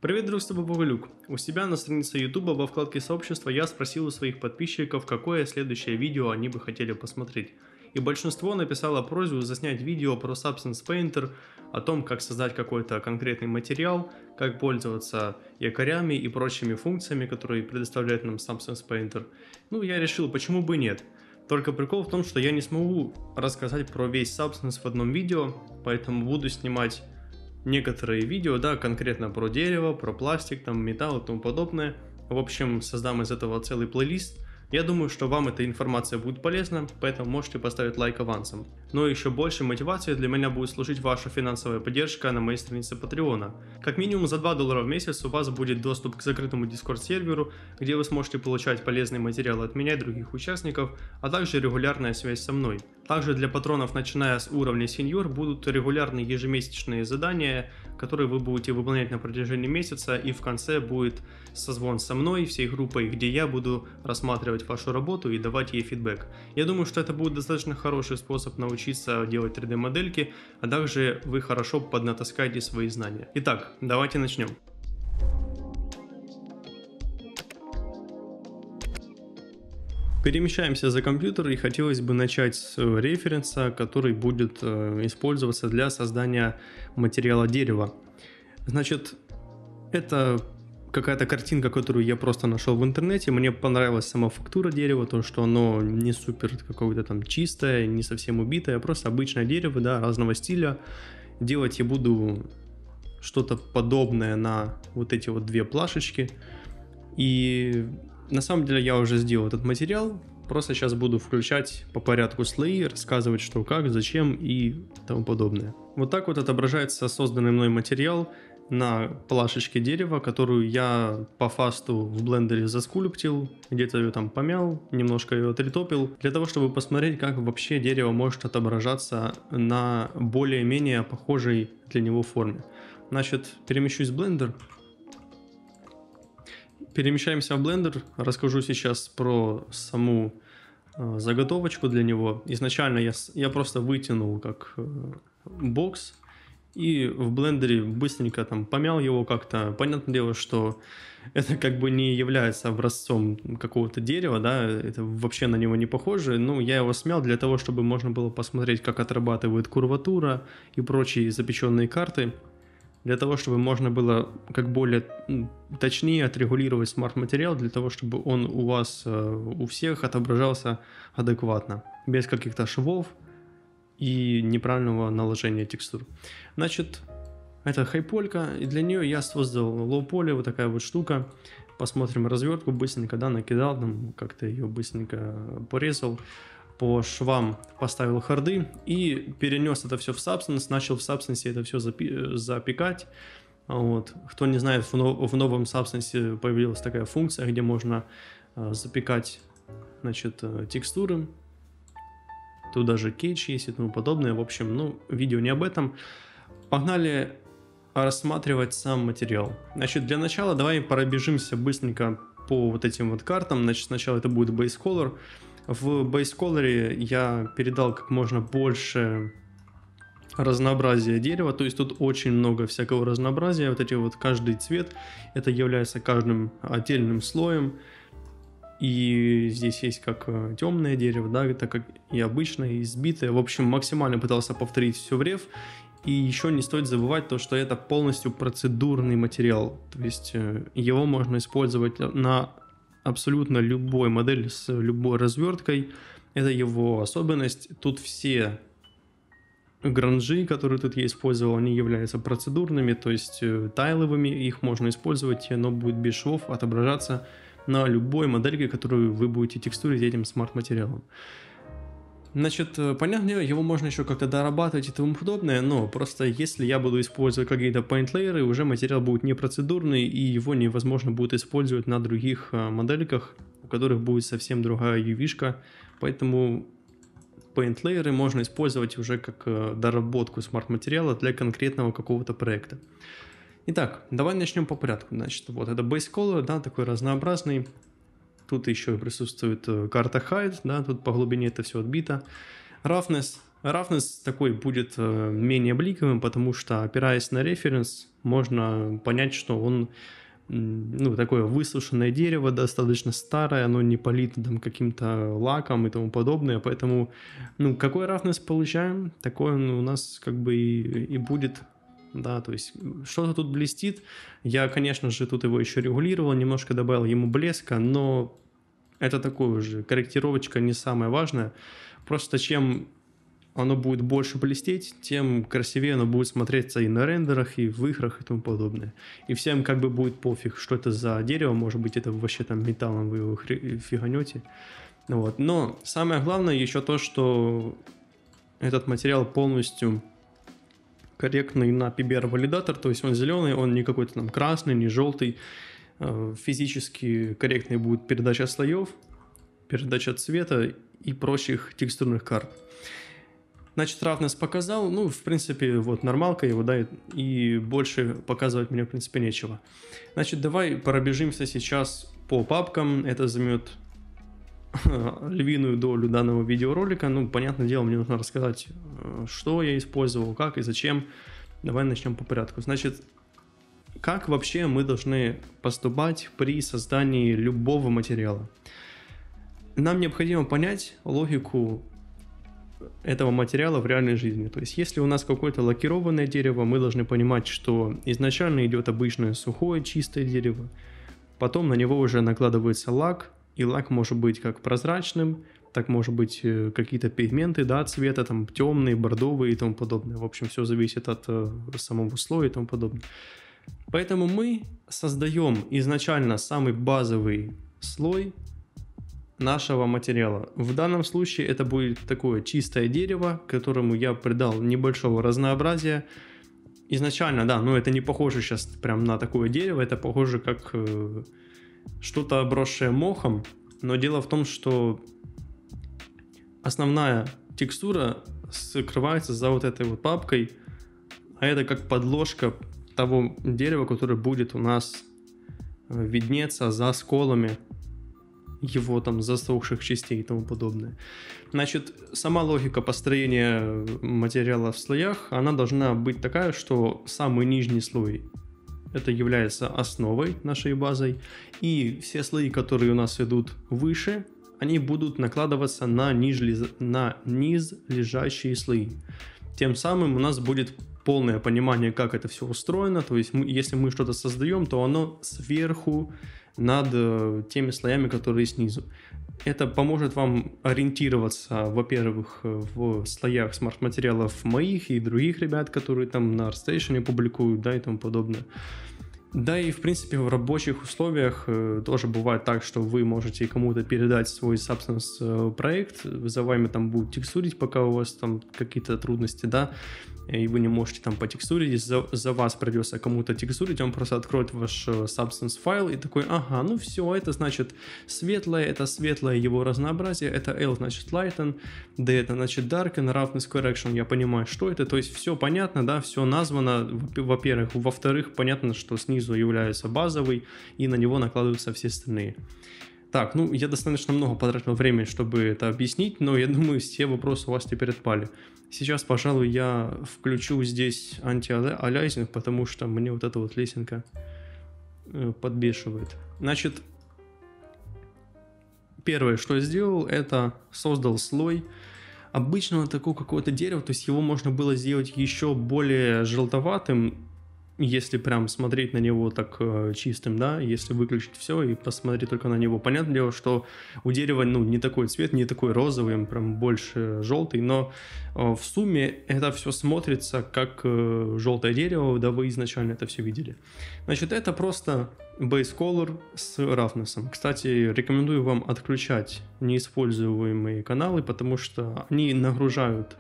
Привет, друг, с тобой Боголюк. У себя на странице YouTube во вкладке сообщества я спросил у своих подписчиков, какое следующее видео они бы хотели посмотреть. И большинство написало просьбу заснять видео про Substance Painter, о том, как создать какой-то конкретный материал, как пользоваться якорями и прочими функциями, которые предоставляет нам Substance Painter. Ну, я решил, почему бы нет. Только прикол в том, что я не смогу рассказать про весь Substance в одном видео, поэтому буду снимать некоторые видео, да, конкретно про дерево, про пластик, там, металл и тому подобное. В общем, создам из этого целый плейлист. Я думаю, что вам эта информация будет полезна, поэтому можете поставить лайк авансом. Но еще больше мотивацией для меня будет служить ваша финансовая поддержка на моей странице Патреона. Как минимум за $2 в месяц у вас будет доступ к закрытому Discord-серверу, где вы сможете получать полезные материалы от меня и других участников, а также регулярная связь со мной. Также для патронов, начиная с уровня сеньор, будут регулярные ежемесячные задания, которые вы будете выполнять на протяжении месяца, и в конце будет созвон со мной, всей группой, где я буду рассматривать вашу работу и давать ей фидбэк. Я думаю, что это будет достаточно хороший способ научиться делать 3D-модельки, а также вы хорошо поднатаскаете свои знания. Итак, давайте начнем. Перемещаемся за компьютер, и хотелось бы начать с референса, который будет использоваться для создания материала дерева. Значит, это какая-то картинка, которую я просто нашел в интернете. Мне понравилась сама фактура дерева, то, что оно не супер какое-то там чистое, не совсем убитое, просто обычное дерево, да, разного стиля. Делать я буду что-то подобное на вот эти вот две плашечки. И на самом деле я уже сделал этот материал, просто сейчас буду включать по порядку слои, рассказывать что, как, зачем и тому подобное. Вот так вот отображается созданный мной материал на плашечке дерева, которую я по фасту в блендере заскульптил, где-то ее там помял, немножко ее отритопил, для того, чтобы посмотреть, как вообще дерево может отображаться на более-менее похожей для него форме. Значит, перемещусь в блендер. Перемещаемся в Blender, расскажу сейчас про саму заготовочку для него. Изначально я просто вытянул как бокс и в блендере быстренько там помял его как-то. Понятное дело, что это как бы не является образцом какого-то дерева, да, это вообще на него не похоже. Ну, я его смял для того, чтобы можно было посмотреть, как отрабатывает курватура и прочие запеченные карты. Для того, чтобы можно было как более точнее отрегулировать смарт-материал, для того, чтобы он у вас, у всех отображался адекватно, без каких-то швов и неправильного наложения текстур. Значит, это хайполька, и для нее я создал лоу-поле, вот такая вот штука. Посмотрим развертку быстренько, да, накидал, там как-то ее быстренько порезал. По швам поставил харды и перенес это все в Substance, начал в Substance это все запекать. Вот. Кто не знает, в новом Substance появилась такая функция, где можно запекать, значит, текстуры. Тут даже кейдж есть и тому подобное. В общем, ну, видео не об этом. Погнали рассматривать сам материал. Значит, для начала давай пробежимся быстренько по вот этим вот картам. Значит, сначала это будет Base Color. В Base Color я передал как можно больше разнообразия дерева, то есть тут очень много всякого разнообразия, вот эти вот каждый цвет, это является каждым отдельным слоем, и здесь есть как темное дерево, да, так как и обычное, и избитое, в общем, максимально пытался повторить все в реф, и еще не стоит забывать то, что это полностью процедурный материал, то есть его можно использовать на абсолютно любой модель с любой разверткой, это его особенность. Тут все гранжи, которые тут я использовал, они являются процедурными, то есть тайловыми, их можно использовать, и оно будет без швов отображаться на любой модельке, которую вы будете текстурить этим смарт-материалом. Значит, понятно, его можно еще как-то дорабатывать и тому подобное, но просто если я буду использовать какие-то paint layer, уже материал будет не процедурный, и его невозможно будет использовать на других модельках, у которых будет совсем другая UV-шка, поэтому paint layer можно использовать уже как доработку смарт-материала для конкретного какого-то проекта. Итак, давай начнем по порядку. Значит, вот это Base Color, да, такой разнообразный. Тут еще присутствует карта Height, да, тут по глубине это все отбито. Roughness Roughness такой будет менее бликовым, потому что, опираясь на референс, можно понять, что он ну, такое высушенное дерево, достаточно старое, оно не полито там каким-то лаком и тому подобное, поэтому, ну, какой roughness получаем, такой он у нас как бы и будет, да, то есть что-то тут блестит, я, конечно же, тут его еще регулировал, немножко добавил ему блеска, но это такое уже, корректировочка не самая важная, просто чем оно будет больше блестеть, тем красивее оно будет смотреться и на рендерах, и в играх, и тому подобное. И всем как бы будет пофиг, что это за дерево, может быть, это вообще там металлом вы его фиганете. Вот. Но самое главное еще то, что этот материал полностью корректный на PBR-валидатор, то есть он зеленый, он не какой-то там красный, не желтый. Физически корректной будет передача слоев, передача цвета и прочих текстурных карт. Значит, roughness показал, ну, в принципе, вот нормалка его, да, и больше показывать мне, в принципе, нечего. Значит, давай пробежимся сейчас по папкам, это займет львиную долю данного видеоролика, ну, понятное дело, мне нужно рассказать, что я использовал, как и зачем. Давай начнем по порядку. Значит, как вообще мы должны поступать при создании любого материала? Нам необходимо понять логику этого материала в реальной жизни. То есть, если у нас какое-то лакированное дерево, мы должны понимать, что изначально идет обычное сухое чистое дерево, потом на него уже накладывается лак, и лак может быть как прозрачным, так может быть какие-то пигменты, да, цвета, там темные, бордовые и тому подобное. В общем, все зависит от самого слоя и тому подобное. Поэтому мы создаем изначально самый базовый слой нашего материала. В данном случае это будет такое чистое дерево, которому я придал небольшого разнообразия. Изначально, да, но это не похоже сейчас прям на такое дерево, это похоже как что-то обросшее мохом, но дело в том, что основная текстура скрывается за вот этой вот папкой, а это как подложка того дерева, которое будет у нас виднеться за сколами его там засохших частей и тому подобное. Значит, сама логика построения материала в слоях, она должна быть такая, что самый нижний слой это является основой нашей базой, и все слои, которые у нас идут выше, они будут накладываться на низ лежащие слои. Тем самым у нас будет полное понимание, как это все устроено, то есть если мы что-то создаем, то оно сверху над теми слоями, которые снизу. Это поможет вам ориентироваться, во-первых, в слоях смарт-материалов моих и других ребят, которые там на ArtStation публикуют, да, и тому подобное. Да и, в принципе, в рабочих условиях тоже бывает так, что вы можете кому-то передать свой Substance проект, за вами там будут текстурить, пока у вас там какие-то трудности, да, и вы не можете там потекстурить, за вас придется кому-то текстурить, он просто откроет ваш Substance файл и такой, ага, ну все, это значит светлое, это светлое его разнообразие, это L значит lighten, D это значит darken, roughness correction, я понимаю, что это, то есть все понятно, да, все названо, во-первых, во-вторых, понятно, что снизу является базовый и на него накладываются все остальные. Так, ну я достаточно много потратил времени, чтобы это объяснить, но я думаю, все вопросы у вас теперь отпали. Сейчас, пожалуй, я включу здесь анти-алиасинг, потому что мне вот эта вот лесенка подбешивает. Значит, первое, что я сделал, это создал слой обычного такого какого-то дерева, то есть его можно было сделать еще более желтоватым, если прям смотреть на него так чистым, да, если выключить все и посмотреть только на него. Понятное дело, что у дерева, ну, не такой цвет, не такой розовый, прям больше желтый, но в сумме это все смотрится как желтое дерево, да, вы изначально это все видели. Значит, это просто base color с roughness. Кстати, рекомендую вам отключать неиспользуемые каналы, потому что они нагружают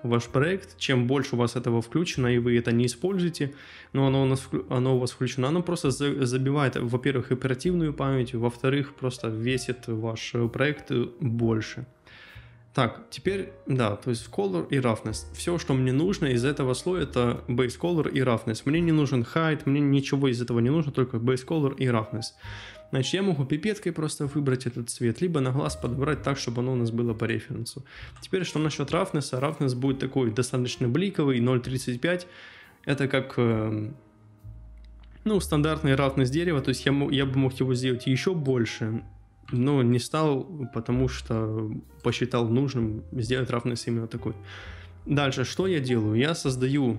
ваш проект. Чем больше у вас этого включено, и вы это не используете, но оно у вас включено, оно просто забивает, во-первых, оперативную память, во-вторых, просто весит ваш проект больше. Так, теперь, да, то есть color и roughness. Все, что мне нужно из этого слоя, это base color и roughness. Мне не нужен height, мне ничего из этого не нужно, только base color и roughness. Значит, я могу пипеткой просто выбрать этот цвет, либо на глаз подобрать так, чтобы оно у нас было по референсу. Теперь, что насчет roughness? Roughness будет такой достаточно бликовый, 0.35. Это как, ну, стандартный roughness дерева, то есть я бы мог его сделать еще больше, но не стал, потому что посчитал нужным сделать roughness именно такой. Дальше, что я делаю? Я создаю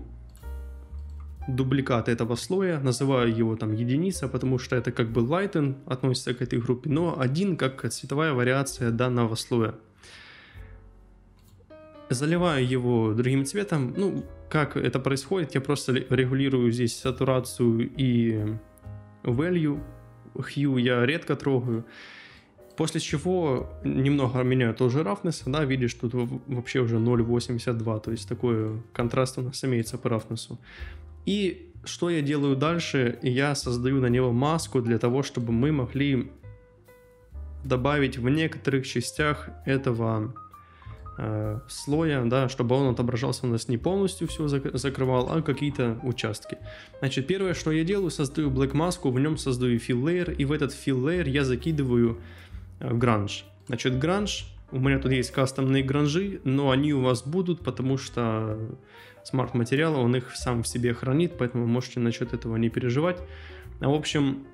дубликат этого слоя, называю его там единица, потому что это как бы lighten относится к этой группе, но 1 как цветовая вариация данного слоя. Заливаю его другим цветом. Ну, как это происходит, я просто регулирую здесь сатурацию и value. Hue я редко трогаю. После чего немного меняю тоже roughness, да, видишь, тут вообще уже 0.82, то есть такой контраст у нас имеется по roughness. И что я делаю дальше? Я создаю на него маску для того, чтобы мы могли добавить в некоторых частях этого слоя, да, чтобы он отображался у нас не полностью все закрывал, а какие-то участки. Значит, первое, что я делаю, создаю black маску, в нем создаю fill layer, и в этот fill layer я закидываю гранж. Значит, гранж, у меня тут есть кастомные гранжи, но они у вас будут, потому что смарт материал, он их сам в себе хранит, поэтому можете насчет этого не переживать. В общем,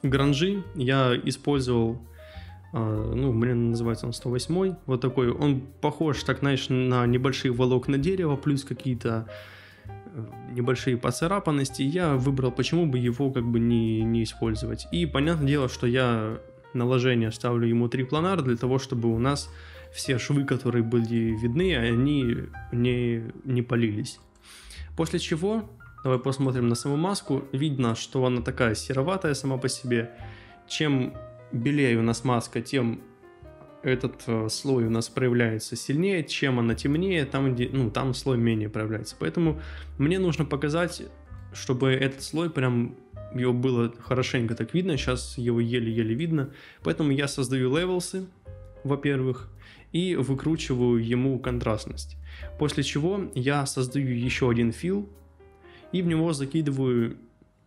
гранжи я использовал, ну, блин, называется он 108, вот такой, он похож, так, знаешь, на небольшие волокна дерева, плюс какие-то небольшие поцарапанности. Я выбрал, почему бы его как бы не использовать. И понятное дело, что я наложение ставлю ему трипланар для того, чтобы у нас все швы, которые были видны, они не палились. После чего, давай посмотрим на саму маску. Видно, что она такая сероватая сама по себе. Чем белее у нас маска, тем этот слой у нас проявляется сильнее. Чем она темнее, там, где, ну, там слой менее проявляется. Поэтому мне нужно показать, чтобы этот слой прям его было хорошенько так видно. Сейчас его еле-еле видно. Поэтому я создаю левелсы, во-первых, и выкручиваю ему контрастность. После чего я создаю еще один fill и в него закидываю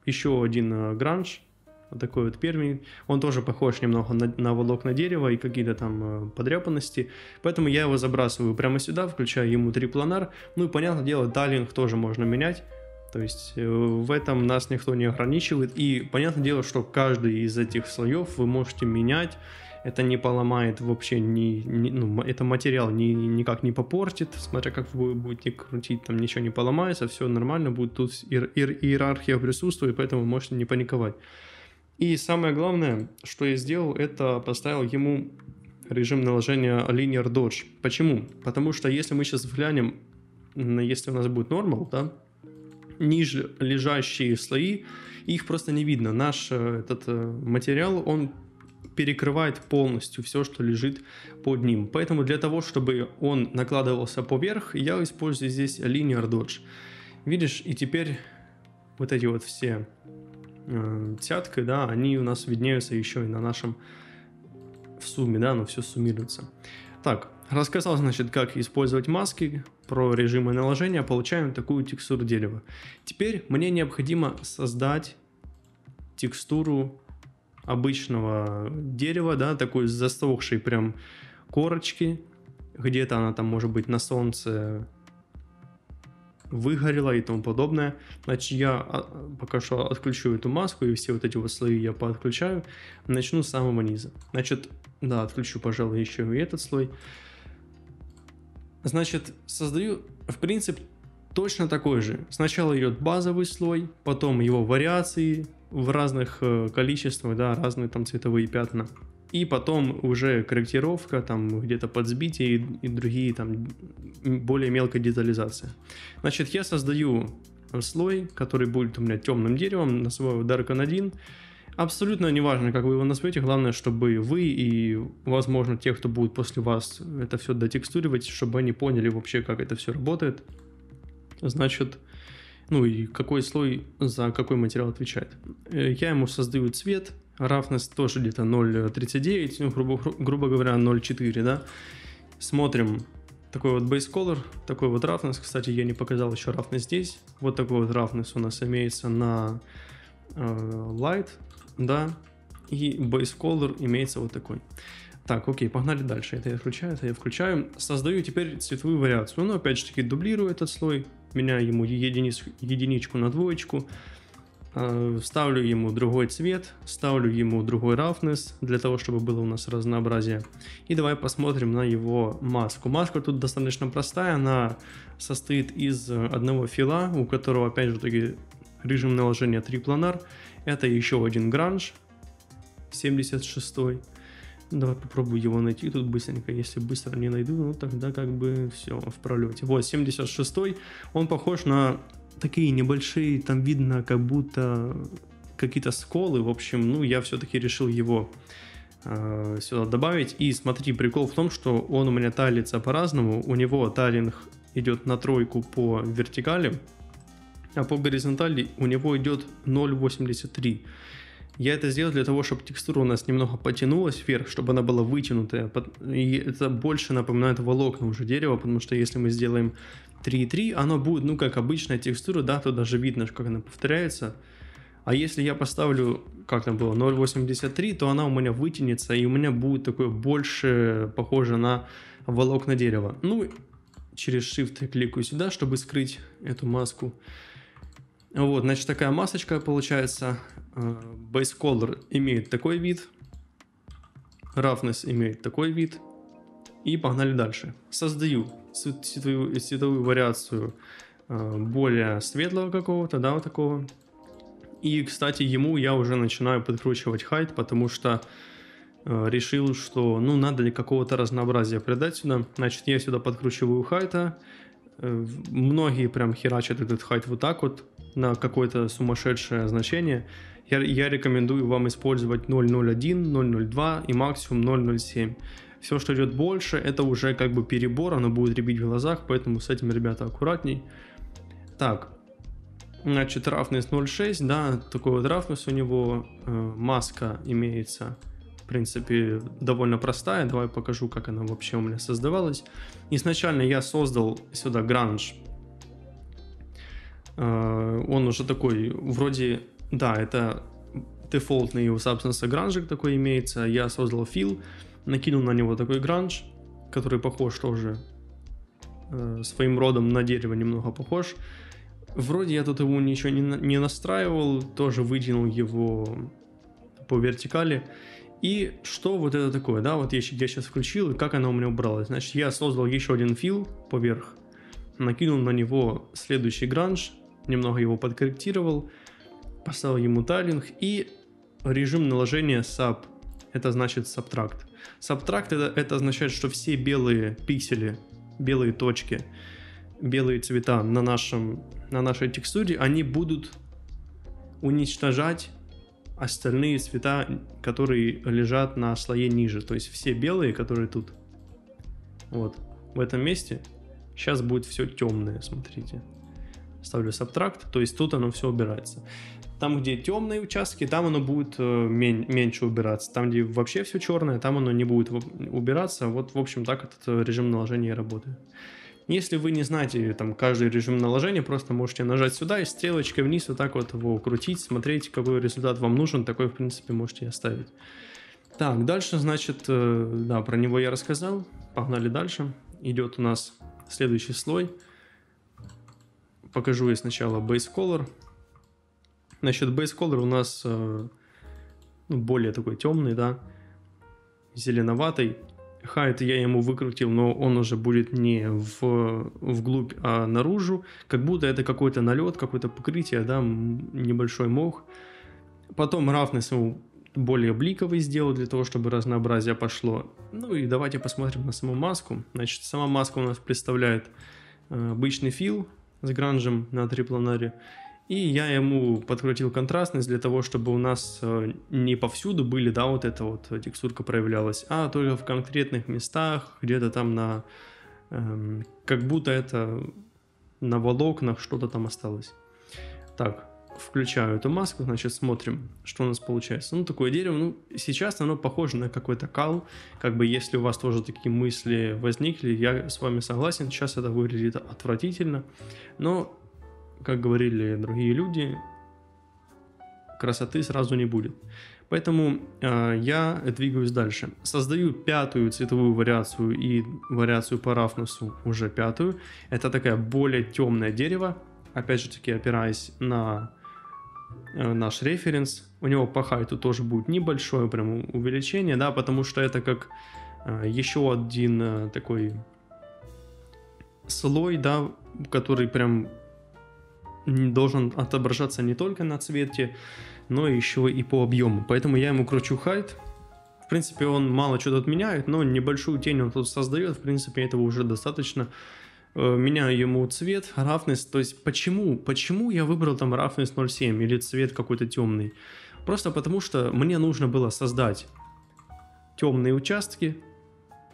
еще один гранж. Вот такой вот первый. Он тоже похож немного на волокна дерева и какие-то там подряпанности. Поэтому я его забрасываю прямо сюда, включаю ему трипланар. Ну и, понятное дело, дайлинг тоже можно менять. То есть в этом нас никто не ограничивает. И понятное дело, что каждый из этих слоев вы можете менять. Это не поломает вообще, ну, это материал никак не попортит. Смотря как вы будете крутить, там ничего не поломается, все нормально будет. Тут иерархия присутствует, поэтому можете не паниковать. И самое главное, что я сделал, это поставил ему режим наложения Linear Dodge. Почему? Потому что если мы сейчас взглянем, если у нас будет Normal, да, ниже лежащие слои, их просто не видно. Наш этот материал, он перекрывает полностью все, что лежит под ним. Поэтому для того, чтобы он накладывался поверх, я использую здесь Linear Dodge. Видишь, и теперь вот эти вот все цятки, да, они у нас виднеются еще и на нашем в сумме, да, но все суммируется. Так, рассказал, значит, как использовать маски, про режимы наложения, получаем такую текстуру дерева. Теперь мне необходимо создать текстуру обычного дерева, да, такой засохшей прям корочки, где-то она там может быть на солнце выгорела и тому подобное. Значит, я пока что отключу эту маску, и все вот эти вот слои я поотключаю. Начну с самого низа. Значит, да, отключу, пожалуй, еще и этот слой. Значит, создаю, в принципе, точно такой же. Сначала идет базовый слой, потом его вариации в разных количествах, да, разные там цветовые пятна. И потом уже корректировка, там где-то подсбитие и другие там более мелкая детализация. Значит, я создаю слой, который будет у меня темным деревом, называю его Darken 1. Абсолютно неважно, как вы его назовете, главное, чтобы вы и, возможно, те, кто будет после вас это все дотекстуривать, чтобы они поняли вообще, как это все работает. Значит, ну и какой слой за какой материал отвечает. Я ему создаю цвет Roughness тоже где-то 0.39, ну, грубо говоря, 0.4, да. Смотрим. Такой вот base color, такой вот roughness. Кстати, я не показал еще roughness здесь. Вот такой вот roughness у нас имеется на light, да. И base color имеется вот такой. Так, окей, погнали дальше. Это я включаю, это я включаю. Создаю теперь цветовую вариацию. Ну, опять же таки, дублирую этот слой. Меняю ему единичку на двоечку. Ставлю ему другой цвет, ставлю ему другой roughness, для того, чтобы было у нас разнообразие. И давай посмотрим на его маску. Маска тут достаточно простая, она состоит из одного фила, у которого, опять же таки, режим наложения трипланар. Это еще один гранж, 76-й. Давай попробую его найти тут быстренько. Если быстро не найду, ну тогда как бы все в пролете. Вот, 76-й, он похож на такие небольшие, там видно как будто какие-то сколы. В общем, ну я все-таки решил его сюда добавить. И смотри, прикол в том, что он у меня тайлится по-разному. У него тайлинг идет на 3 по вертикали, а по горизонтали у него идет 0.83. Я это сделал для того, чтобы текстура у нас немного потянулась вверх, чтобы она была вытянутая. И это больше напоминает волокна уже дерева, потому что если мы сделаем 3.3, оно будет, ну, как обычная текстура, да, то даже видно, как она повторяется. А если я поставлю, как там было, 0.83, то она у меня вытянется, и у меня будет такое больше похоже на волокна дерева. Ну, через Shift я кликаю сюда, чтобы скрыть эту маску. Вот, значит, такая масочка получается. Base Color имеет такой вид. Roughness имеет такой вид. И погнали дальше. Создаю цветовую вариацию более светлого какого-то, да, вот такого. И, кстати, ему я уже начинаю подкручивать height, потому что решил, что, ну, надо ли какого-то разнообразия придать сюда. Значит, я сюда подкручиваю height. Многие прям херачат этот height вот так вот, на какое-то сумасшедшее значение. Я рекомендую вам использовать 0.01, 0.02 и максимум 0.07. Все, что идет больше, это уже как бы перебор, оно будет рябить в глазах, поэтому с этим, ребята, аккуратней. Так, значит, roughness 0.6, да, такой вот roughness у него. Маска имеется, в принципе, довольно простая. Давай покажу, как она вообще у меня создавалась. Изначально я создал сюда гранж. Он уже такой, вроде, да, это дефолтный у Substance гранжик такой имеется. Я создал фил, накинул на него такой гранж, который похож тоже своим родом на дерево, немного похож. Вроде я тут его ничего не настраивал, тоже вытянул его по вертикали. И что вот это такое, да, вот я сейчас включил, и как она у меня убралась. Значит, я создал еще один фил поверх, накинул на него следующий гранж, немного его подкорректировал, поставил ему тайлинг и режим наложения sub, это значит subtract. Subtract это означает, что все белые пиксели, белые точки, белые цвета на нашей текстуре, они будут уничтожать остальные цвета, которые лежат на слое ниже. То есть все белые, которые тут, вот, в этом месте, сейчас будет все темное, смотрите. Ставлю subtract, то есть тут оно все убирается. Там, где темные участки, там оно будет меньше убираться. Там, где вообще все черное, там оно не будет убираться. Вот, в общем, так этот режим наложения работает. Если вы не знаете там каждый режим наложения, просто можете нажать сюда и стрелочкой вниз вот так вот его крутить, смотреть, какой результат вам нужен. Такой, в принципе, можете оставить. Так, дальше, значит, да, про него я рассказал. Погнали дальше. Идет у нас следующий слой. Покажу я сначала Base Color. Значит, Base Color у нас более такой темный, да, зеленоватый. Height я ему выкрутил, но он уже будет не вглубь, а наружу. Как будто это какой-то налет, какое-то покрытие, да, небольшой мох. Потом Roughness ему более бликовый сделал, для того, чтобы разнообразие пошло. Ну и давайте посмотрим на саму маску. Значит, сама маска у нас представляет обычный фил с гранжем на трипланаре. И я ему подкрутил контрастность для того, чтобы у нас не повсюду были, да, вот эта вот текстурка проявлялась, а только в конкретных местах, где-то там на... как будто это на волокнах что-то там осталось. Так, включаю эту маску, значит, смотрим, что у нас получается. Ну, такое дерево, ну, сейчас оно похоже на какой-то кал, как бы, если у вас тоже такие мысли возникли, я с вами согласен, сейчас это выглядит отвратительно, но, как говорили другие люди, красоты сразу не будет. Поэтому я двигаюсь дальше. Создаю 5-ю цветовую вариацию и вариацию по рафнусу уже 5-ю. Это такая более темное дерево. Опять же таки, опираясь на наш референс. У него по хайту тоже будет небольшое прям увеличение, да, потому что это как еще один такой слой, да, который прям должен отображаться не только на цвете, но еще и по объему. Поэтому я ему кручу хайт. В принципе, он мало что тут меняет, но небольшую тень он тут создает. В принципе, этого уже достаточно. Меняю ему цвет, roughness. То есть, почему я выбрал там roughness 0.7 или цвет какой-то темный? Просто потому, что мне нужно было создать темные участки.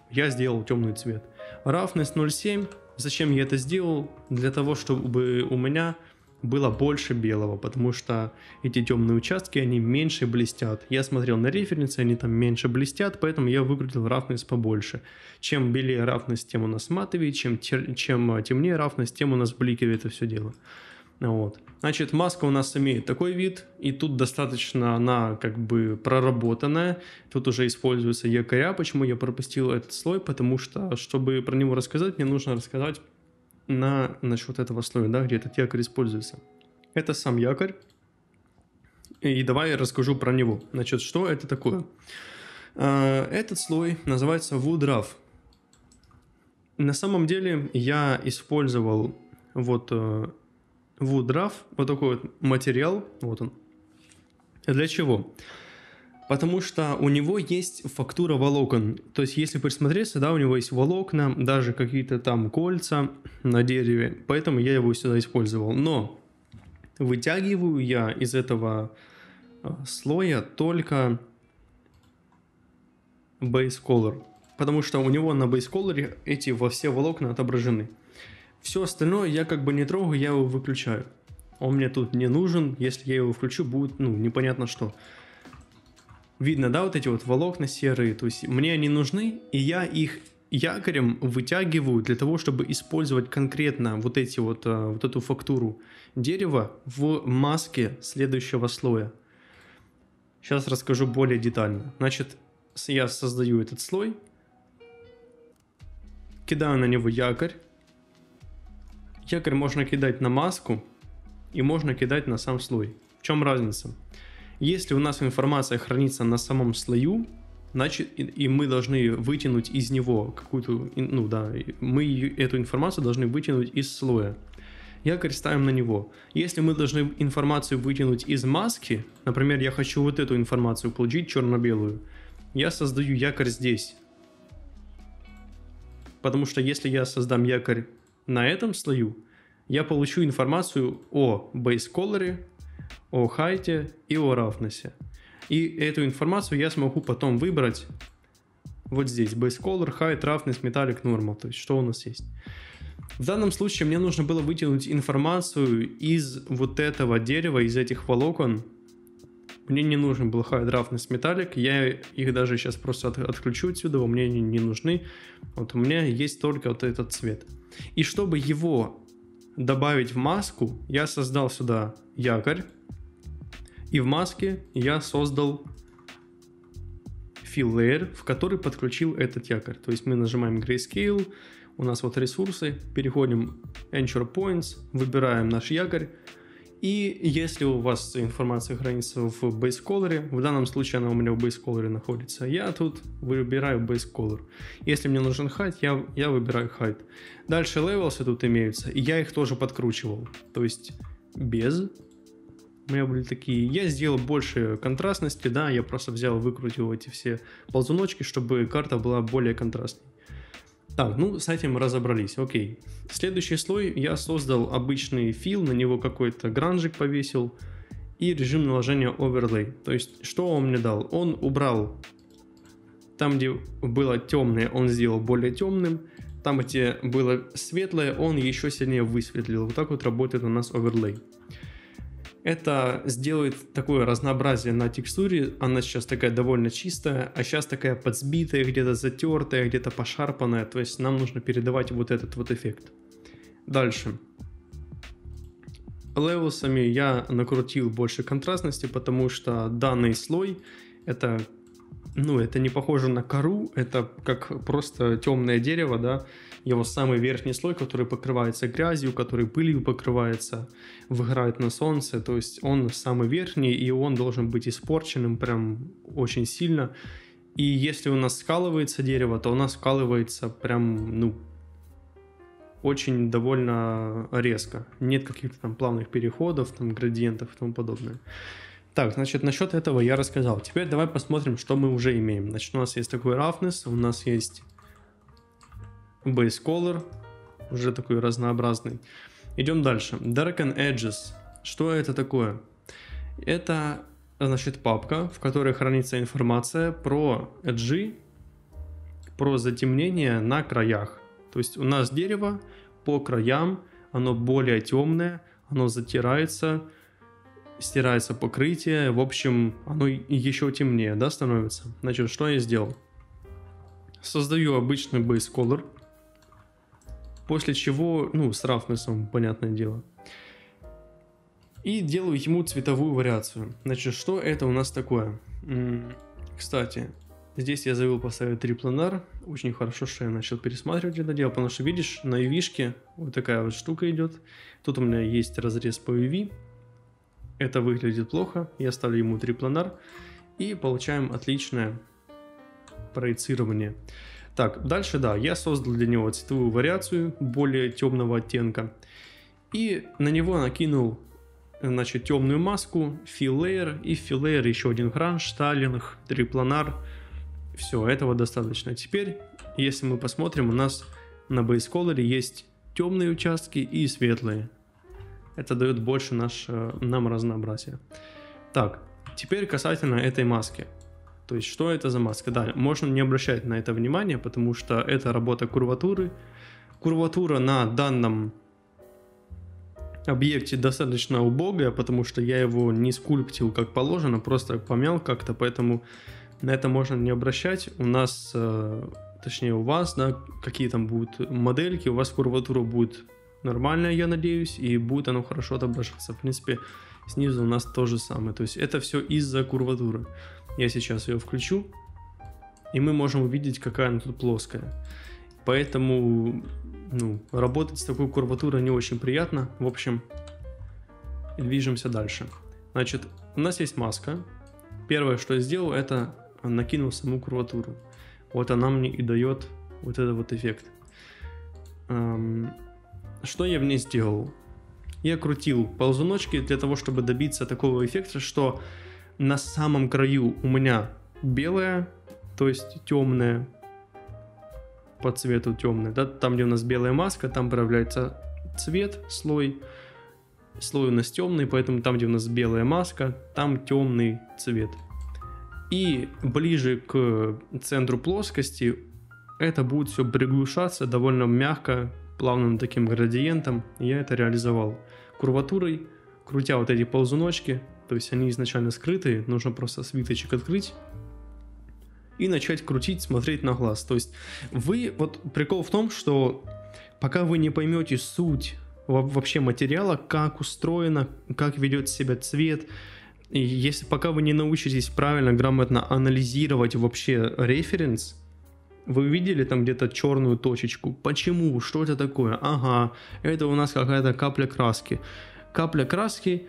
Я сделал темный цвет. Roughness 0.7. Зачем я это сделал? Для того, чтобы у меня было больше белого, потому что эти темные участки, они меньше блестят. Я смотрел на референсы, они там меньше блестят, поэтому я выкрутил roughness побольше. Чем белее roughness, тем у нас матовее, чем темнее roughness, тем у нас бликивает это все дело. Вот. Значит, маска у нас имеет такой вид, и тут достаточно она как бы проработанная. Тут уже используются якоря. Почему я пропустил этот слой? Потому что, чтобы про него рассказать, мне нужно рассказать насчет этого слоя, да, где этот якорь используется. Это сам якорь. И давай я расскажу про него. Значит, что это такое? Этот слой называется Wood Rough. На самом деле я использовал вот Wood Rough, вот такой вот материал, вот он. Для чего? Потому что у него есть фактура волокон. То есть, если присмотреться, да, у него есть волокна, даже какие-то там кольца на дереве. Поэтому я его сюда использовал. Но вытягиваю я из этого слоя только base color. Потому что у него на base color эти все волокна отображены. Все остальное я как бы не трогаю, я его выключаю. Он мне тут не нужен. Если я его включу, будет, ну, непонятно что. Видно, да, вот эти вот волокна серые, то есть мне они нужны, и я их якорем вытягиваю для того, чтобы использовать конкретно вот эту фактуру дерева в маске следующего слоя. Сейчас расскажу более детально. Значит, я создаю этот слой, кидаю на него якорь. Якорь можно кидать на маску и можно кидать на сам слой. В чем разница? Если у нас информация хранится на самом слою, значит, и мы должны вытянуть из него какую-то, ну да, мы эту информацию должны вытянуть из слоя. Якорь ставим на него. Если мы должны информацию вытянуть из маски, например, я хочу вот эту информацию получить черно-белую, я создаю якорь здесь. Потому что если я создам якорь на этом слою, я получу информацию о base color, о хайте и о roughness. И эту информацию я смогу потом выбрать вот здесь. Base color, height, roughness, metallic, normal. То есть что у нас есть. В данном случае мне нужно было вытянуть информацию из вот этого дерева, из этих волокон. Мне не нужен был height, roughness, metallic. Я их даже сейчас просто отключу отсюда. Мне они не нужны. Вот у меня есть только вот этот цвет. И чтобы его добавить в маску, я создал сюда якорь. И в маске я создал fill layer, в который подключил этот якорь. То есть мы нажимаем Grayscale, у нас вот ресурсы, переходим Anchor Points, выбираем наш якорь. И если у вас информация хранится в Base Color, в данном случае она у меня в Base Color находится, я тут выбираю Base Color. Если мне нужен height, я выбираю height. Дальше levels тут имеются, и я их тоже подкручивал. То есть без... У меня были такие... Я сделал больше контрастности, да, я просто взял, выкрутил эти все ползуночки, чтобы карта была более контрастной. Так, ну с этим разобрались, окей. Следующий слой я создал обычный фил, на него какой-то гранжик повесил и режим наложения overlay. То есть, что он мне дал? Он убрал там, где было темное, он сделал более темным. Там, где было светлое, он еще сильнее высветлил. Вот так вот работает у нас overlay. Это сделает такое разнообразие на текстуре. Она сейчас такая довольно чистая, а сейчас такая подсбитая, где-то затертая, где-то пошарпанная. То есть нам нужно передавать вот этот вот эффект. Дальше. Левелсами я накрутил больше контрастности, потому что данный слой это не похоже на кору, это как просто темное дерево, да, его самый верхний слой, который покрывается грязью, который пылью покрывается, выгорает на солнце, то есть он самый верхний, и он должен быть испорченным прям очень сильно, и если у нас скалывается дерево, то у нас скалывается прям, очень довольно резко, нет каких-то там плавных переходов, там градиентов и тому подобное. Так, значит, насчет этого я рассказал. Теперь давай посмотрим, что мы уже имеем. Значит, у нас есть такой roughness, у нас есть base color, уже такой разнообразный. Идем дальше. Darken edges. Что это такое? Это, значит, папка, в которой хранится информация про эджи, про затемнение на краях. То есть у нас дерево по краям, оно более темное, оно затирается, стирается покрытие, в общем, оно еще темнее, да, становится. Значит, что я сделал? Создаю обычный base color, после чего, с roughness, понятное дело, и делаю ему цветовую вариацию. Значит, что это у нас такое? Кстати, здесь я забыл поставить трипланар. Очень хорошо, что я начал пересматривать это дело, потому что, видишь, на UV-шке вот такая вот штука идет. Тут у меня есть разрез по UV. Это выглядит плохо, я ставлю ему трипланар и получаем отличное проецирование. Так, дальше, да, я создал для него цветовую вариацию более темного оттенка и на него накинул, значит, темную маску, fill layer и fill layer еще один гранж, штайлинг, трипланар. Все, этого достаточно. Теперь, если мы посмотрим, у нас на base color есть темные участки и светлые. Это дает больше нам разнообразия. Так, теперь касательно этой маски. То есть, что это за маска? Да, можно не обращать на это внимания, потому что это работа курватуры. Курватура на данном объекте достаточно убогая, потому что я его не скульптил как положено, просто помял как-то, поэтому на это можно не обращать. У нас, точнее у вас, да, какие там будут модельки, у вас курватура будет нормальная, я надеюсь, и будет оно хорошо отображаться. В принципе, снизу у нас то же самое. То есть это все из-за курватуры. Я сейчас ее включу, и мы можем увидеть, какая она тут плоская. Поэтому, работать с такой курватурой не очень приятно. В общем, движемся дальше. Значит, у нас есть маска. Первое, что я сделал, это накинул саму курватуру. Вот она мне и дает вот этот вот эффект. Что я в ней сделал? Я крутил ползуночки для того, чтобы добиться такого эффекта, что на самом краю у меня белая, то есть темная, по цвету темная, да? Там, где у нас белая маска, там проявляется цвет, слой у нас темный, поэтому там, где у нас белая маска, там темный цвет. И ближе к центру плоскости это будет все приглушаться довольно мягко, плавным таким градиентом. Я это реализовал курватурой, крутя вот эти ползуночки, то есть они изначально скрытые, нужно просто свиточек открыть и начать крутить, смотреть на глаз. То есть прикол в том, что пока вы не поймете суть вообще материала, как устроено, как ведет себя цвет, и пока вы не научитесь правильно, грамотно анализировать вообще референс, вы видели там где-то черную точечку? Почему? Что это такое? Ага, это у нас какая-то капля краски. Капля краски,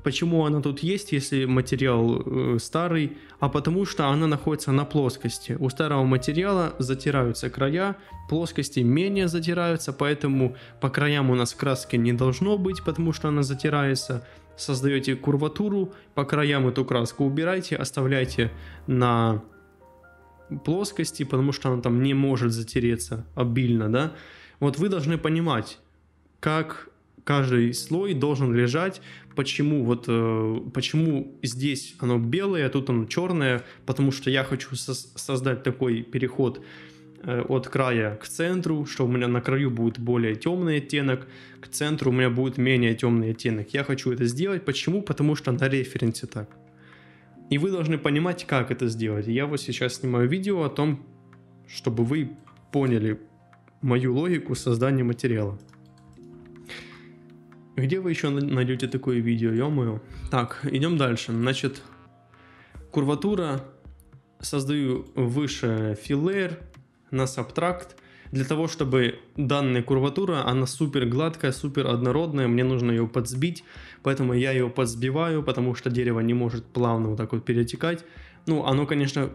почему она тут есть, если материал старый? А потому что она находится на плоскости. У старого материала затираются края, плоскости менее затираются, поэтому по краям у нас краски не должно быть, потому что она затирается. Создаете курватуру, по краям эту краску убирайте, оставляйте на плоскости, потому что она там не может затереться обильно, да. Вот вы должны понимать, как каждый слой должен лежать, почему здесь оно белое, а тут оно черное, потому что я хочу создать такой переход от края к центру, что у меня на краю будет более темный оттенок, к центру у меня будет менее темный оттенок. Я хочу это сделать. Почему? Потому что на референсе так. И вы должны понимать, как это сделать. Я вот сейчас снимаю видео о том, чтобы вы поняли мою логику создания материала. Где вы еще найдете такое видео, ё-моё? Так, идем дальше. Значит, курватура. Создаю выше fill layer на subtract. Для того, чтобы данная курватура, она супер гладкая, супер однородная, мне нужно ее подсбить, поэтому я ее подсбиваю, потому что дерево не может плавно вот так вот перетекать. Ну, оно, конечно,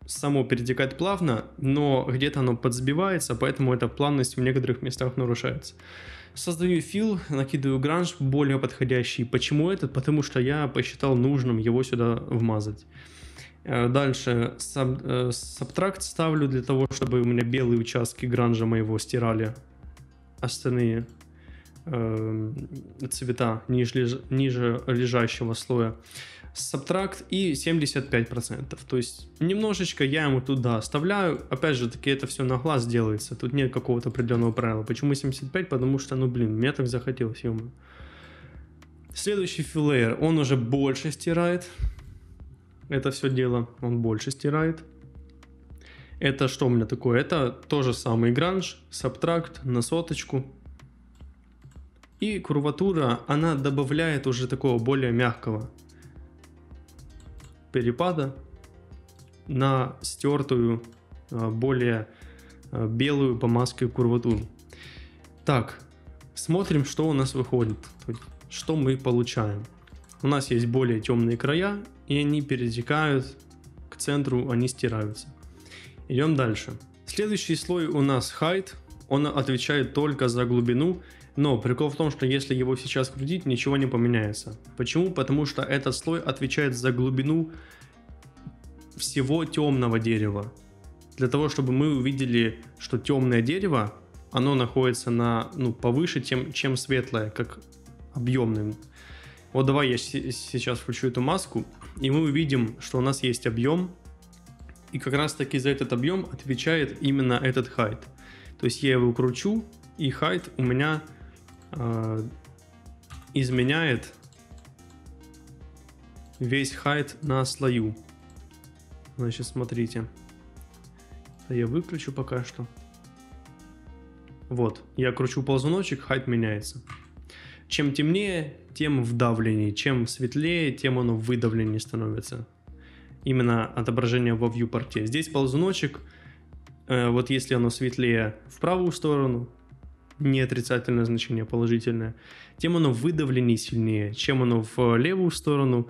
само перетекает плавно, но где-то оно подсбивается, поэтому эта плавность в некоторых местах нарушается. Создаю fill, накидываю гранж более подходящий. Почему это? Потому что я посчитал нужным его сюда вмазать. Дальше subtract ставлю для того, чтобы у меня белые участки гранжа моего стирали остальные цвета ниже лежащего слоя. Subtract и 75%. То есть немножечко я ему туда оставляю. Опять же таки это все на глаз делается. Тут нет какого-то определенного правила. Почему 75? Потому что, ну блин, мне так захотелось. Ё-моё. Следующий fill layer, он уже больше стирает. Это все дело, он больше стирает. Это что у меня такое? Это тоже самый гранж, subtract на соточку. И курватура, она добавляет уже такого более мягкого перепада на стертую, более белую помазкой курватуру. Так, смотрим, что у нас выходит, что мы получаем. У нас есть более темные края, и они перетекают к центру, они стираются. Идем дальше. Следующий слой у нас height, он отвечает только за глубину, но прикол в том, что если его сейчас крутить, ничего не поменяется. Почему? Потому что этот слой отвечает за глубину всего темного дерева. Для того, чтобы мы увидели, что темное дерево, оно находится на, повыше, чем светлое, как объемным. Вот давай я сейчас включу эту маску, и мы увидим, что у нас есть объем, и как раз таки за этот объем отвечает именно этот height. То есть я его кручу, и height у меня изменяет весь height на слою. Значит, смотрите. Я выключу пока что. Вот, я кручу ползуночек, height меняется. Чем темнее, тем вдавленнее. Чем светлее, тем оно в выдавлении становится. Именно отображение во viewport. Здесь ползуночек, вот если оно светлее в правую сторону, не отрицательное значение, положительное, тем оно в выдавлении сильнее. Чем оно в левую сторону,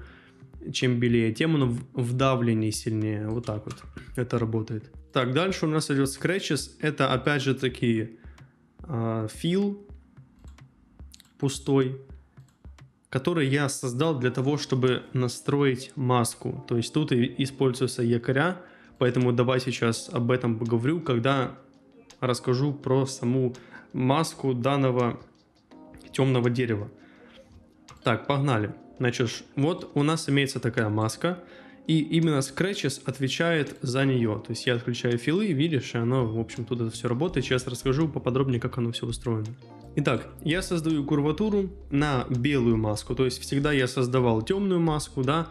чем белее, тем оно в давлении сильнее. Вот так вот это работает. Так, дальше у нас идет scratches. Это опять же таки fill пустой, который я создал для того, чтобы настроить маску. То есть тут используются якоря, поэтому давай сейчас об этом поговорю, когда расскажу про саму маску данного темного дерева. Так, погнали. Значит, вот у нас имеется такая маска, и именно Scratches отвечает за нее. То есть я отключаю филы, видишь, и оно, в общем, тут это все работает. Сейчас расскажу поподробнее, как оно все устроено. Итак, я создаю курватуру на белую маску. То есть всегда я создавал темную маску, да.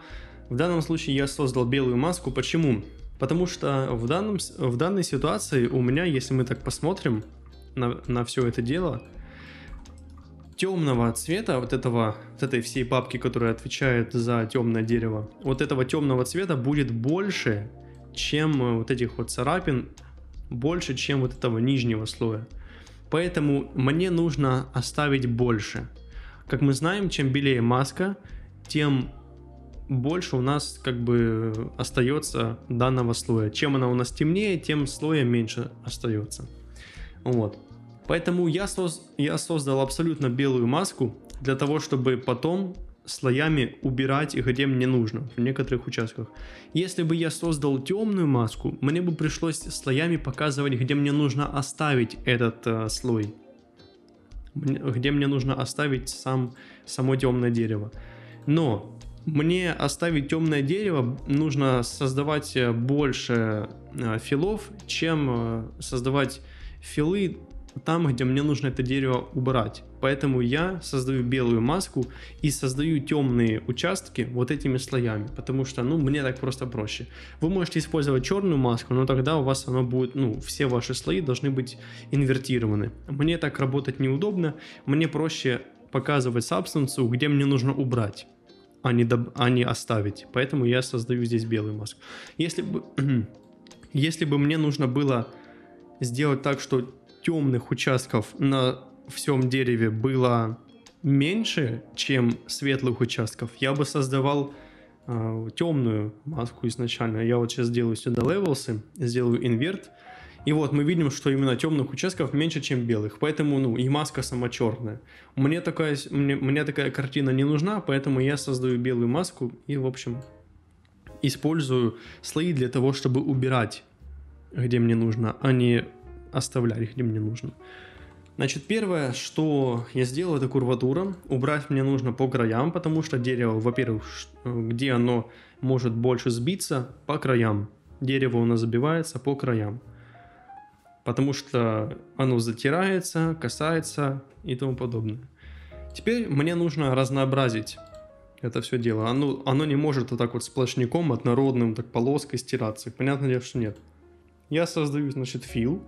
В данном случае я создал белую маску. Почему? Потому что в данной ситуации у меня, если мы так посмотрим на все это дело, темного цвета, вот этой всей папки, которая отвечает за темное дерево, вот этого темного цвета будет больше, чем вот этих вот царапин, больше, чем вот этого нижнего слоя. Поэтому мне нужно оставить больше. Как мы знаем, чем белее маска, тем больше у нас как бы остается данного слоя. Чем она у нас темнее, тем слоя меньше остается. Вот. Поэтому я создал абсолютно белую маску для того, чтобы потом слоями убирать, где мне нужно, в некоторых участках. Если бы я создал темную маску, мне бы пришлось слоями показывать, где мне нужно оставить этот слой. Где мне нужно оставить само темное дерево. Но мне оставить темное дерево, нужно создавать больше филов, чем создавать филы там, где мне нужно это дерево убрать. Поэтому я создаю белую маску и создаю темные участки вот этими слоями, потому что, ну, мне так просто проще. Вы можете использовать черную маску, но тогда у вас оно будет, ну, все ваши слои должны быть инвертированы. Мне так работать неудобно, мне проще показывать сабстанцию, где мне нужно убрать, а не оставить. Поэтому я создаю здесь белую маску. Если бы мне нужно было сделать так, что темных участков на всем дереве было меньше, чем светлых участков, я бы создавал темную маску изначально. Я вот сейчас сделаю сюда левелсы, сделаю инверт, и вот мы видим, что именно темных участков меньше, чем белых, поэтому, ну, и маска сама черная. Мне такая картина не нужна, поэтому я создаю белую маску и, в общем, использую слои для того, чтобы убирать, где мне нужно, а не оставлять их, где мне нужно. Значит, первое, что я сделал, это курватура. Убрать мне нужно по краям, потому что дерево, во-первых, где оно может больше сбиться, по краям. Дерево у нас забивается по краям, потому что оно затирается, касается и тому подобное. Теперь мне нужно разнообразить это все дело. Оно не может вот так вот сплошняком, однородным, так полоской стираться. Понятное дело, что нет. Я создаю, значит, фил.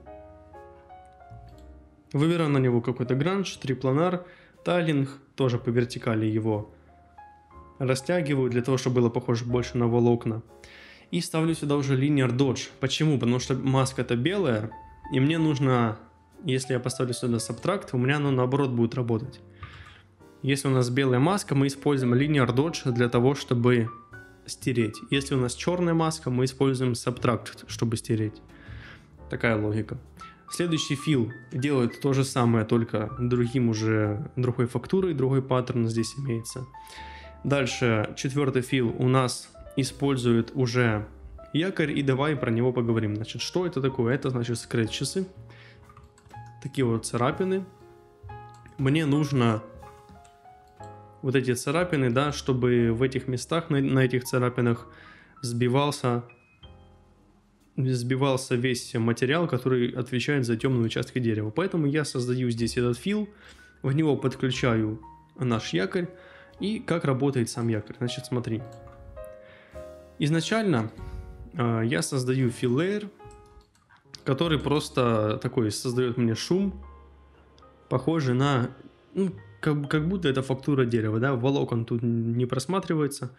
Выбираю на него какой-то гранж, трипланар, тайлинг, тоже по вертикали его растягиваю, для того, чтобы было похоже больше на волокна. И ставлю сюда уже linear dodge. Почему? Потому что маска-то белая, и мне нужно, если я поставлю сюда subtract, у меня оно наоборот будет работать. Если у нас белая маска, мы используем linear dodge для того, чтобы стереть. Если у нас черная маска, мы используем subtract, чтобы стереть. Такая логика. Следующий фил делает то же самое, только другой фактурой, другой паттерн здесь имеется. Дальше четвертый фил у нас использует уже якорь, и давай про него поговорим. Значит, что это такое? Это, значит, скретчесы. Такие вот царапины. Мне нужно вот эти царапины, да, чтобы в этих местах, на этих царапинах сбивался весь материал, который отвечает за темные участки дерева. Поэтому я создаю здесь этот фил, в него подключаю наш якорь. И как работает сам якорь. Значит, смотри. Изначально я создаю fill layer, который просто такой создает мне шум, похожий на, ну, как будто это фактура дерева, да, волокон тут не просматривается.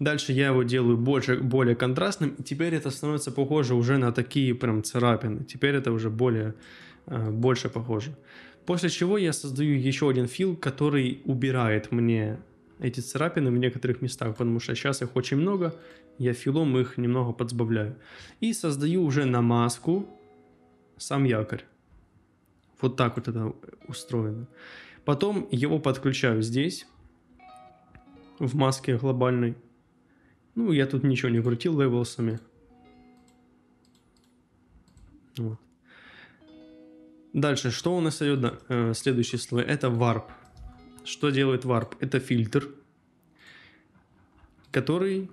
Дальше я его делаю более контрастным, и теперь это становится похоже уже на такие прям царапины. Теперь это уже больше похоже. После чего я создаю еще один фил, который убирает мне эти царапины в некоторых местах, потому что сейчас их очень много, я филом их немного подсбавляю. И создаю уже на маску сам якорь. Вот так вот это устроено. Потом его подключаю здесь, в маске глобальной. Ну, я тут ничего не крутил левелсами. Вот. Дальше, что у нас идет? Следующий слой, это warp. Что делает warp? Это фильтр, который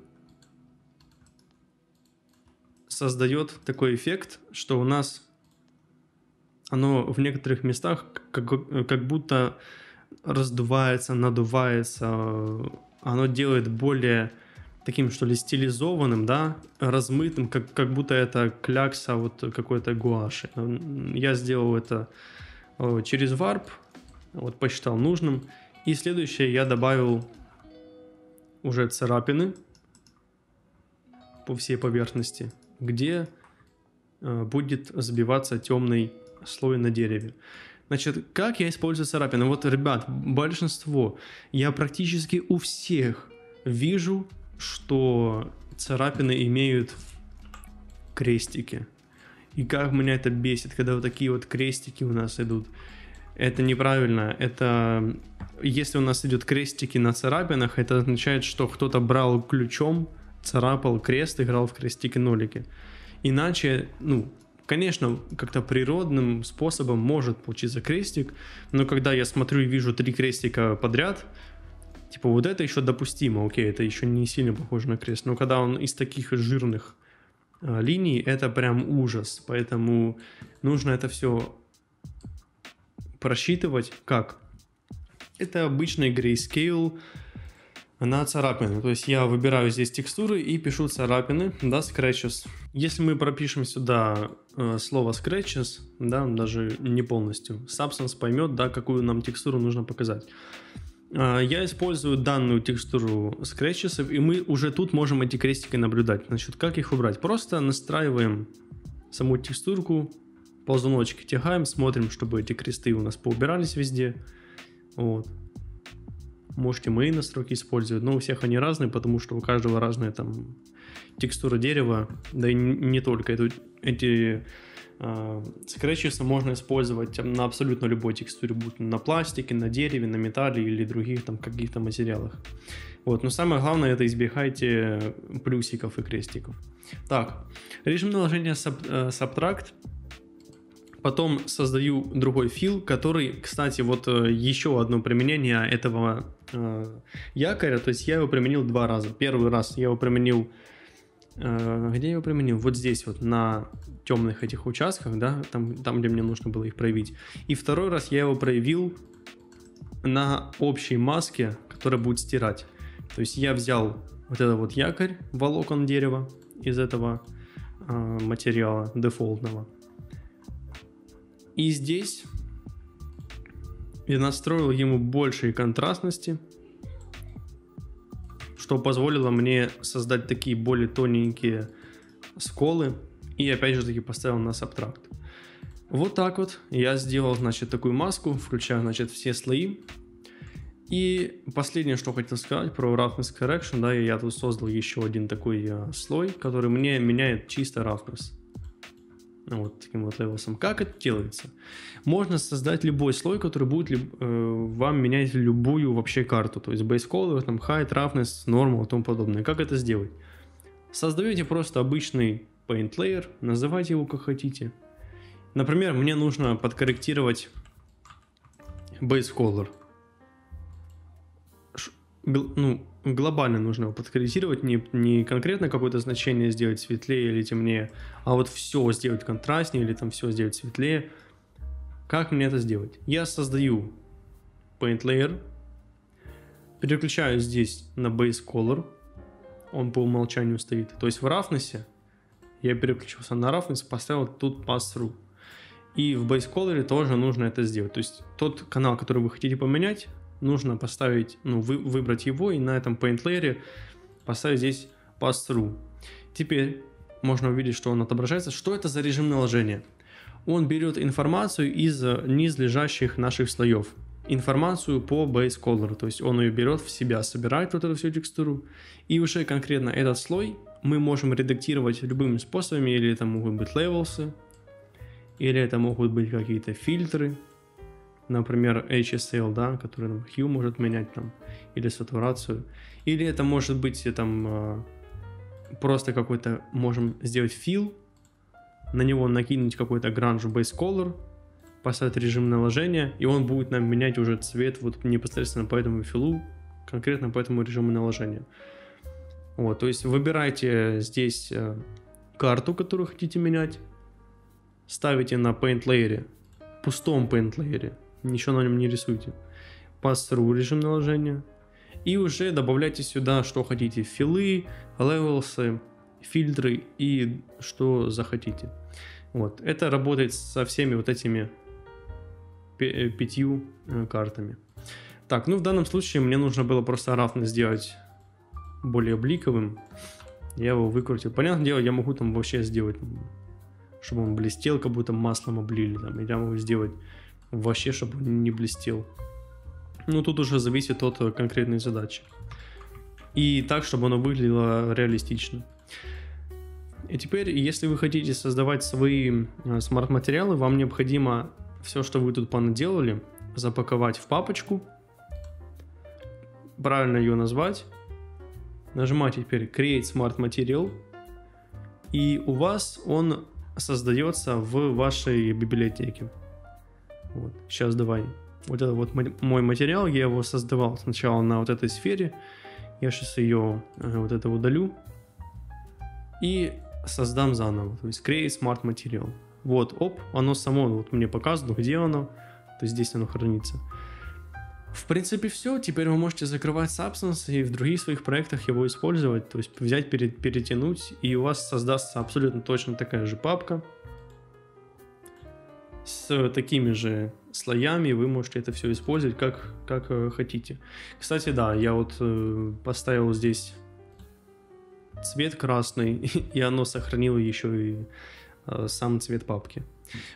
создает такой эффект, что у нас оно в некоторых местах как будто раздувается, надувается. Оно делает более таким, что ли, стилизованным, да, размытым, как будто это клякса вот какой-то гуаши. Я сделал это через warp, вот посчитал нужным. И следующее я добавил уже царапины по всей поверхности, где будет сбиваться темный слой на дереве. Значит, как я использую царапины? Вот, ребят, большинство, я практически у всех вижу, что царапины имеют крестики. И как меня это бесит, когда вот такие вот крестики у нас идут. Это неправильно. Это если у нас идет крестики на царапинах, это означает, что кто-то брал ключом, царапал крест, играл в крестики-нолики. Иначе, ну, конечно, как-то природным способом может получиться крестик, но когда я смотрю и вижу 3 крестика подряд, Типа вот это еще допустимо, окей, это еще не сильно похоже на крест. Но когда он из таких жирных линий, это прям ужас. Поэтому нужно это все просчитывать. Как? Это обычный grayscale на царапины. То есть я выбираю здесь текстуры и пишу царапины, да, scratches. Если мы пропишем сюда слово scratches, да, даже не полностью, Substance поймет, да, какую нам текстуру нужно показать. Я использую данную текстуру scratches, и мы уже тут можем эти крестики наблюдать. Значит, как их убрать? Просто настраиваем саму текстурку, ползуночки тягаем, смотрим, чтобы эти кресты у нас поубирались везде. Вот. Можете мои настройки использовать, но у всех они разные, потому что у каждого разная там текстура дерева, да и не только. Эти скретчесы можно использовать на абсолютно любой текстуре, будь на пластике, на дереве, на металле или других там каких-то материалах. Вот. Но самое главное, это избегайте плюсиков и крестиков. Так, режим наложения Subtract. Потом создаю другой фил, который, кстати, вот еще одно применение этого якоря, то есть я его применил 2 раза. Первый раз я его применил, где я его применил? Вот здесь вот, на темных этих участках, да, там где мне нужно было их проявить. И второй раз я его проявил на общей маске, которая будет стирать. То есть я взял вот этот вот якорь, волокон дерева из этого материала дефолтного. И здесь я настроил ему большей контрастности, что позволило мне создать такие более тоненькие сколы. И опять же таки поставил на Subtract. Вот так вот я сделал, значит, такую маску, включая, значит, все слои. И последнее, что хотел сказать про Roughness Correction, да, я тут создал еще один такой слой, который мне меняет чисто roughness. Вот таким вот левелсом. Как это делается? Можно создать любой слой, который будет вам менять любую вообще карту. То есть base color, там, height, roughness, normal и тому подобное. Как это сделать? Создаете просто обычный paint layer, называйте его как хотите. Например, мне нужно подкорректировать base color. Глобально нужно его подкорректировать, не конкретно какое-то значение сделать светлее или темнее, а вот все сделать контрастнее или там все сделать светлее. Как мне это сделать? Я создаю Paint Layer, переключаю здесь на Base Color, он по умолчанию стоит. То есть в Roughness я переключился на Roughness, поставил тут Pass Through. И в Base Color тоже нужно это сделать. То есть тот канал, который вы хотите поменять, нужно поставить, выбрать его и на этом Paint Layer поставить здесь Pass Through. Теперь можно увидеть, что он отображается. Что это за режим наложения? Он берет информацию из низлежащих наших слоев. Информацию по Base Color. То есть он ее берет в себя, собирает вот эту всю текстуру. И уже конкретно этот слой мы можем редактировать любыми способами. Или это могут быть levels, или это могут быть какие-то фильтры. Например, HSL, да, который нам hue может менять там, или сатурацию. Или это может быть там просто какой-то, можем сделать fill, на него накинуть какой-то grunge base color, поставить режим наложения, и он будет нам менять уже цвет вот непосредственно по этому филу, конкретно по этому режиму наложения. Вот, то есть выбирайте здесь карту, которую хотите менять, ставите на Paint Layer, пустом Paint Layer, ничего на нем не рисуйте, Pass Through режим наложения, и уже добавляйте сюда, что хотите, филы, levels, фильтры и что захотите. Вот, это работает со всеми вот этими 5 картами. Так, в данном случае мне нужно было просто roughness сделать более бликовым. Я его выкрутил. Понятное дело, я могу там вообще сделать, чтобы он блестел, как будто маслом облили. Там, и я могу сделать вообще, чтобы он не блестел. Тут уже зависит от конкретной задачи. И так, чтобы оно выглядело реалистично. И теперь, если вы хотите создавать свои смарт-материалы, вам необходимо все, что вы тут понаделали, запаковать в папочку, правильно ее назвать, нажимать теперь Create Smart Material, и у вас он создается в вашей библиотеке. Вот. Сейчас давай Вот это вот мой материал, я его создавал сначала на вот этой сфере. Я сейчас ее вот это удалю и создам заново. То есть Create Smart Material. Вот, оп, оно само вот мне показано, где оно. То есть здесь оно хранится. В принципе, все. Теперь вы можете закрывать Substance и в других своих проектах его использовать. То есть взять, перетянуть, и у вас создастся абсолютно точно такая же папка. С такими же слоями вы можете это все использовать как хотите. Кстати, да, я вот поставил здесь цвет красный, и оно сохранило еще и сам цвет папки.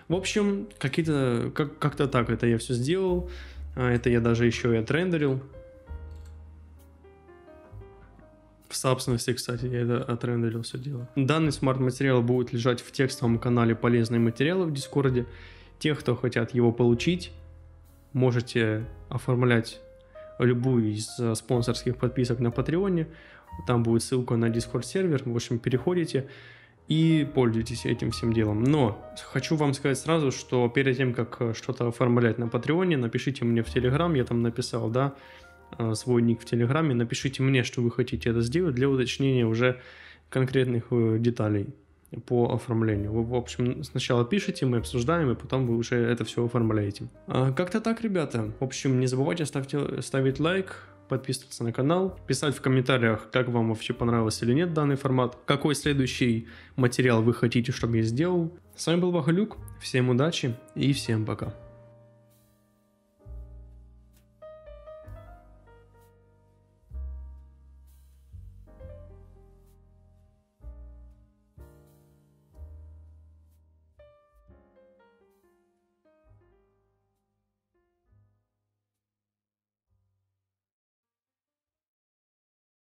В общем, как-то так это я все сделал. Это я даже еще и отрендерил. В Substance, кстати, я это отрендерил все дело. Данный смарт-материал будет лежать в текстовом канале «Полезные материалы» в Дискорде. Те, кто хотят его получить, можете оформлять любую из спонсорских подписок на Патреоне. Там будет ссылка на Discord сервер. В общем, переходите и пользуйтесь этим всем делом. Но хочу вам сказать сразу, что перед тем, как что-то оформлять на Патреоне, напишите мне в Телеграм, я там написал, да, свой ник в Телеграме, напишите мне, что вы хотите это сделать для уточнения уже конкретных деталей по оформлению. Вы, в общем, сначала пишите, мы обсуждаем, и потом вы уже это все оформляете. Как-то так, ребята. В общем, не забывайте ставить лайк, подписываться на канал, писать в комментариях, как вам вообще понравился или нет данный формат, какой следующий материал вы хотите, чтобы я сделал. С вами был Вахалюк, всем удачи и всем пока.